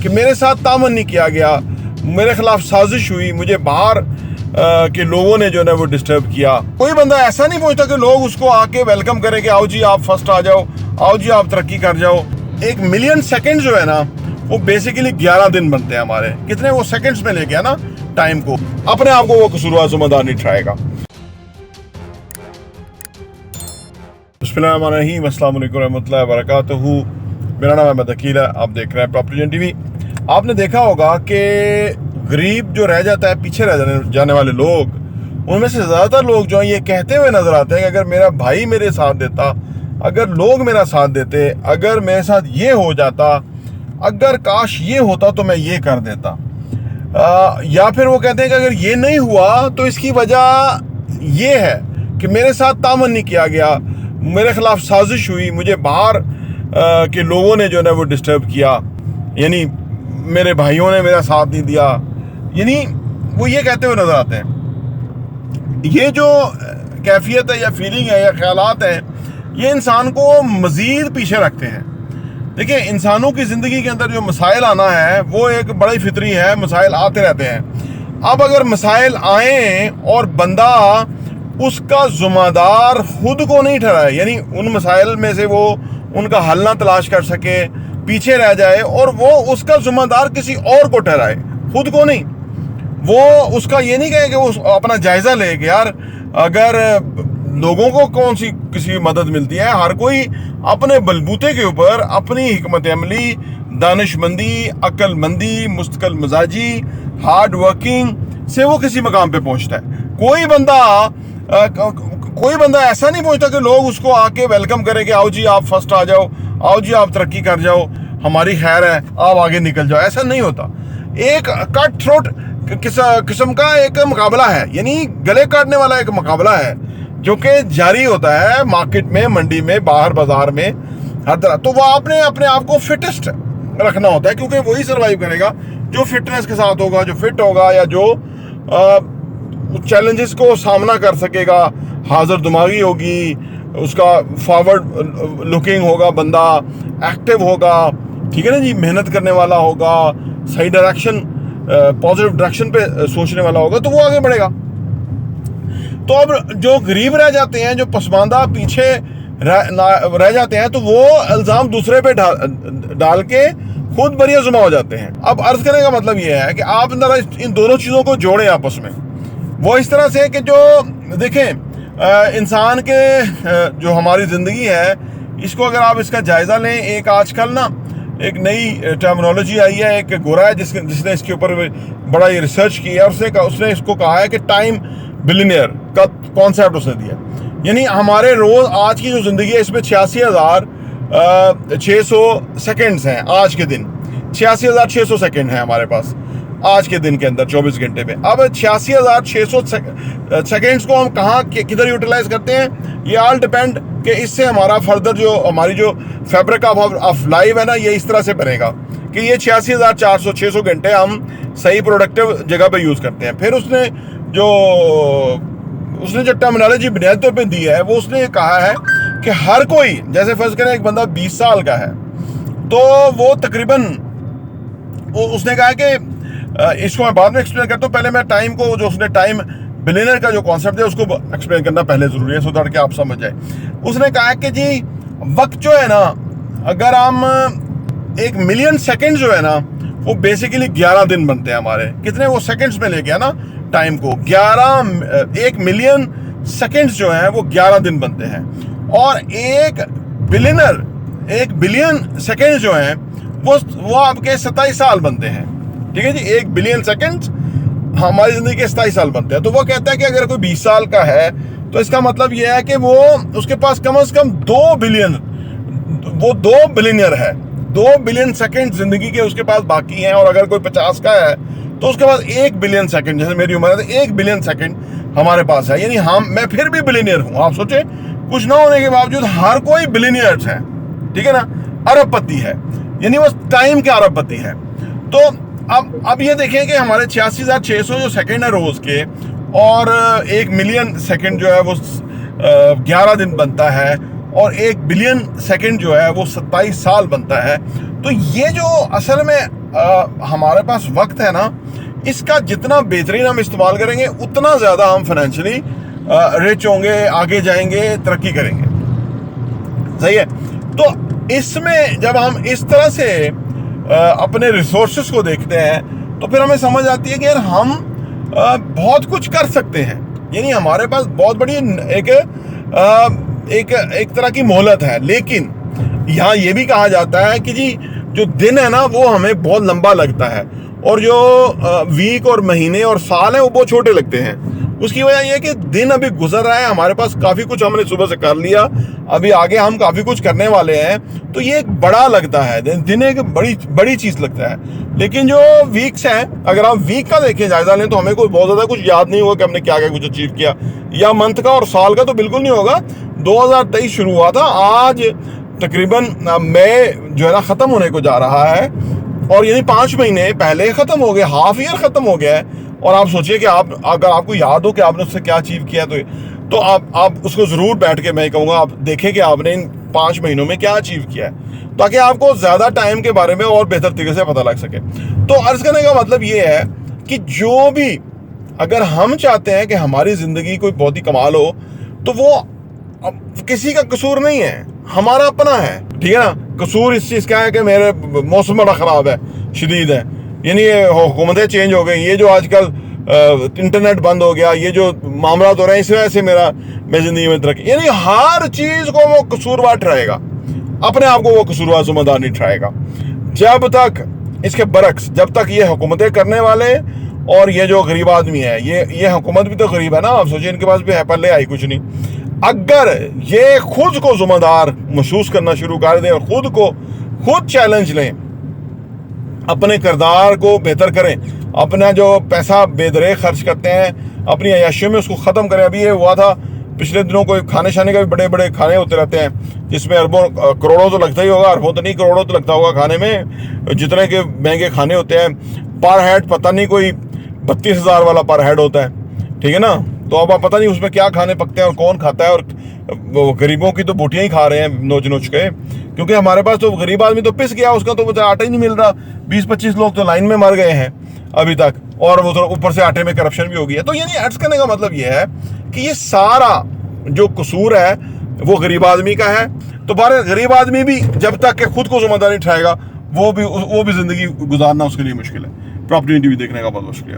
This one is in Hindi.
कि मेरे साथ तामन नहीं किया गया, मेरे खिलाफ साजिश हुई, मुझे बाहर के लोगों ने जो है वो डिस्टर्ब किया। कोई बंदा ऐसा नहीं पहुंचता कि लोग उसको आके वेलकम करें कि आओ जी आप फर्स्ट आ जाओ, आओ जी आप तरक्की कर जाओ। 1 मिलियन सेकंड जो है ना वो बेसिकली 11 दिन बनते हैं हमारे। कितने वो सेकंड्स में ले गया ना टाइम को, अपने आप को वो कसूरवार ज़िम्मेदार नहीं ठहराएगा। बिस्मिल्लाहिर्रहमानिर्रहीम, अस्सलाम वालेकुम रहमतुल्लाहि व बरकातहू। मेरा नाम अहमद अकील है, आप देख रहे हैं प्रॉपर्टी जन टीवी। आपने देखा होगा कि गरीब जो रह जाता है, पीछे रह जाने वाले लोग, उनमें से ज़्यादातर लोग जो हैं ये कहते हुए नजर आते हैं कि अगर मेरा भाई मेरे साथ देता, अगर लोग मेरा साथ देते, अगर मेरे साथ ये हो जाता, अगर काश ये होता तो मैं ये कर देता। या फिर वो कहते हैं कि अगर ये नहीं हुआ तो इसकी वजह ये है कि मेरे साथ तामन नहीं किया गया, मेरे खिलाफ साजिश हुई, मुझे बाहर के लोगों ने जो है वो डिस्टर्ब किया, यानी मेरे भाइयों ने मेरा साथ नहीं दिया, यानी वो ये कहते हुए नजर आते हैं। ये जो कैफियत है या फीलिंग है या ख्यालात हैं, ये इंसान को मज़ीद पीछे रखते हैं। देखिए, इंसानों की ज़िंदगी के अंदर जो मसाइल आना है वो एक बड़ा ही फितरी है, मसाइल आते रहते हैं। अब अगर मसाइल आए और बंदा उसका ज़िम्मेदार खुद को नहीं ठहराए, यानी उन मसाइल में से वो उनका हल ना तलाश कर सके, पीछे रह जाए और वो उसका ज़िम्मेदार किसी और को ठहराए, खुद को नहीं। वो उसका ये नहीं कहे कि वो अपना जायज़ा ले कि यार अगर लोगों को कौन सी किसी मदद मिलती है, हर कोई अपने बलबूते के ऊपर अपनी हिकमत अमली, दानिशमंदी, अक्लमंदी, मुस्तकिल मिजाजी, हार्ड वर्किंग से वो किसी मकाम पे पहुंचता है। कोई बंदा ऐसा नहीं पहुंचता कि लोग उसको आके वेलकम करें कि आओ जी आप फर्स्ट आ जाओ, आओ जी आप तरक्की कर जाओ, हमारी खैर है, आप आगे निकल जाओ। ऐसा नहीं होता। एक कट थ्रोट किस्म का एक मुकाबला है, यानी गले काटने वाला एक मुकाबला है जो कि जारी होता है मार्केट में, मंडी में, बाहर बाजार में, हर तरह। तो वह आपने अपने आप को फिटेस्ट रखना होता है, क्योंकि वही सर्वाइव करेगा जो फिटनेस के साथ होगा, जो फिट होगा, या जो चैलेंजेस को सामना कर सकेगा, हाजिर दिमागी होगी, उसका फॉरवर्ड लुकिंग होगा, बंदा एक्टिव होगा, ठीक है ना जी, मेहनत करने वाला होगा, सही डायरेक्शन, पॉजिटिव डायरेक्शन पे सोचने वाला होगा, तो वो आगे बढ़ेगा। तो अब जो गरीब रह जाते हैं, जो पसमानदा पीछे रह जाते हैं, तो वो इल्ज़ाम दूसरे पे डाल के खुद बरिया जुमा हो जाते हैं। अब अर्ज करने का मतलब ये है कि आप जरा इन दोनों चीज़ों को जोड़ें आपस में। वो इस तरह से कि जो देखें, इंसान के जो हमारी ज़िंदगी है, इसको अगर आप इसका जायज़ा लें, एक आजकल ना एक नई टर्मिनोलॉजी आई है, एक गोरा है जिसने इसके ऊपर बड़ा ये रिसर्च किया, और उसने इसको कहा है कि टाइम बिलियनियर का कॉन्सेप्ट उसने दिया। यानी हमारे रोज़ आज की जो ज़िंदगी है, इसमें 86,600 सेकेंड्स हैं आज के दिन। 86,600 सेकेंड हैं हमारे पास आज के दिन के अंदर 24 घंटे में। अब 86,600 सेकेंड्स को हम कहाँ किधर यूटिलाइज करते हैं, ये ऑल डिपेंड कि इससे हमारा फर्दर जो हमारी जो फैब्रिक ऑफ लाइफ है ना, ये इस तरह से बनेगा कि ये 86,400-600 घंटे हम सही प्रोडक्टिव जगह पे यूज़ करते हैं। फिर उसने जो टर्मिनोलॉजी बुनियादी तौर पे दी है, वो उसने कहा है कि हर कोई, जैसे फर्ज करें एक बंदा 20 साल का है, तो वो तकरीबन, उसने कहा कि इसको मैं बाद में एक्सप्लेन करता हूँ, पहले मैं टाइम को, जो उसने टाइम बिलियनर का जो कॉन्सेप्ट है उसको एक्सप्लेन करना पहले ज़रूरी है, सो दैट कि आप समझ जाए। उसने कहा कि जी वक्त जो है ना, अगर हम 1 मिलियन सेकेंड जो है ना, वो बेसिकली 11 दिन बनते हैं हमारे। कितने वो सेकेंड्स में ले गया ना टाइम को, 1 मिलियन सेकेंड्स जो हैं वो 11 दिन बनते हैं। और 1 बिलियन सेकेंड जो हैं वो आपके 27 साल बनते हैं। ठीक है जी, 1 बिलियन सेकेंड हमारी ज़िंदगी के 27 साल बनते हैं। तो वो कहता है कि अगर कोई 20 साल का है, तो इसका मतलब ये है कि वो उसके पास कम से कम 2 बिलियनियर है। 2 बिलियन सेकेंड ज़िंदगी के उसके पास बाकी हैं। और अगर कोई 50 का है तो उसके पास 1 बिलियन सेकेंड, जैसे मेरी उम्र है, तो 1 बिलियन सेकेंड हमारे पास है। यानी मैं फिर भी बिलियनियर हूँ। आप सोचे, कुछ ना होने के बावजूद हर कोई बिलियनियर्स है, ठीक है ना, अरबपति है, यानी बस टाइम के अरबपति है। तो अब ये देखें कि हमारे 86,600 जो सेकेंड है रोज के, और 1 मिलियन सेकेंड जो है वो 11 दिन बनता है, और 1 बिलियन सेकंड जो है वो 27 साल बनता है। तो ये जो असल में हमारे पास वक्त है ना, इसका जितना बेहतरीन हम इस्तेमाल करेंगे उतना ज़्यादा हम फाइनेंशियली रिच होंगे, आगे जाएंगे, तरक्की करेंगे। सही है। तो इसमें जब हम इस तरह से अपने रिसोर्सेस को देखते हैं तो फिर हमें समझ आती है कि यार हम बहुत कुछ कर सकते हैं। यानी हमारे पास बहुत बड़ी एक तरह की मोहलत है। लेकिन यहाँ ये भी कहा जाता है कि जी जो दिन है ना वो हमें बहुत लंबा लगता है, और जो वीक और महीने और साल है वो बहुत छोटे लगते हैं। उसकी वजह यह है कि दिन अभी गुजर रहा है, हमारे पास काफ़ी कुछ हमने सुबह से कर लिया, अभी आगे हम काफ़ी कुछ करने वाले हैं, तो ये एक बड़ा लगता है, दिन एक बड़ी चीज़ लगता है। लेकिन जो वीक्स हैं, अगर आप वीक का देखें, जायजा लें, तो हमें कोई बहुत ज़्यादा कुछ याद नहीं होगा कि हमने क्या क्या कुछ अचीव किया, या मंथ का और साल का तो बिल्कुल नहीं होगा। 2023 शुरू हुआ था, आज तकरीबन मई जो है ना ख़त्म होने को जा रहा है, और यानी 5 महीने पहले ख़त्म हो गए, हाफ ईयर ख़त्म हो गया है। और आप सोचिए कि आप अगर आपको याद हो कि आपने उससे क्या अचीव किया, तो आप उसको ज़रूर बैठ के, मैं कहूँगा, आप देखें कि आपने इन 5 महीनों में क्या अचीव किया है, ताकि आपको ज़्यादा टाइम के बारे में और बेहतर तरीके से पता लग सके। तो अर्ज़ करने का मतलब ये है कि जो भी, अगर हम चाहते हैं कि हमारी ज़िंदगी कोई बहुत ही कमाल हो, तो वो किसी का कसूर नहीं है, हमारा अपना है। ठीक है ना। कसूर इस चीज़ का है कि मेरे मौसम बड़ा ख़राब है, शदीद है, यानी ये हुकूमतें चेंज हो गई, ये जो आजकल इंटरनेट बंद हो गया, ये जो मामला हो रहे हैं, इस वजह से मैं ज़िंदगी में तरक्की, यानी हर चीज़ को वो कसूरवार ठहराएगा, अपने आप को वो कसूरवार ज़िम्मेदार नहीं ठहराएगा। जब तक इसके बरक्स, जब तक ये हुकूमतें करने वाले और ये जो गरीब आदमी है, ये हुकूमत भी तो गरीब है ना, आप सोचिए, इनके पास भी है, पहले आई कुछ नहीं। अगर ये खुद को जिम्मेदार महसूस करना शुरू कर दें और खुद चैलेंज लें, अपने किरदार को बेहतर करें, अपना जो पैसा बेदरे खर्च करते हैं अपनी अय्याशियों में, उसको ख़त्म करें। अभी ये हुआ था पिछले दिनों, कोई खाने शाने का भी बड़े बड़े खाने होते रहते हैं, जिसमें अरबों करोड़ों तो लगता ही होगा, अरबों तो नहीं, करोड़ों तो लगता होगा खाने में, जितने के महंगे खाने होते हैं। पर हेड पता नहीं कोई 32,000 वाला पर हेड होता है। ठीक है ना। तो अब आप पता नहीं उसमें क्या खाने पकते हैं और कौन खाता है, और गरीबों की तो बोटियाँ ही खा रहे हैं नोच नोच के, क्योंकि हमारे पास तो गरीब आदमी तो पिस गया, उसका तो आटा ही नहीं मिल रहा। 20-25 लोग तो लाइन में मर गए हैं अभी तक, और वो तो ऊपर से आटे में करप्शन भी हो गई है। तो यानी अर्ज करने का मतलब ये है कि ये सारा जो कसूर है वो गरीब आदमी का है। तो बाहर गरीब आदमी भी जब तक के खुद को जिम्मेदारी ठहराएगा, वो भी ज़िंदगी गुजारना उसके लिए मुश्किल है। प्रॉपर्टी टीवी देखने का बहुत शुक्रिया।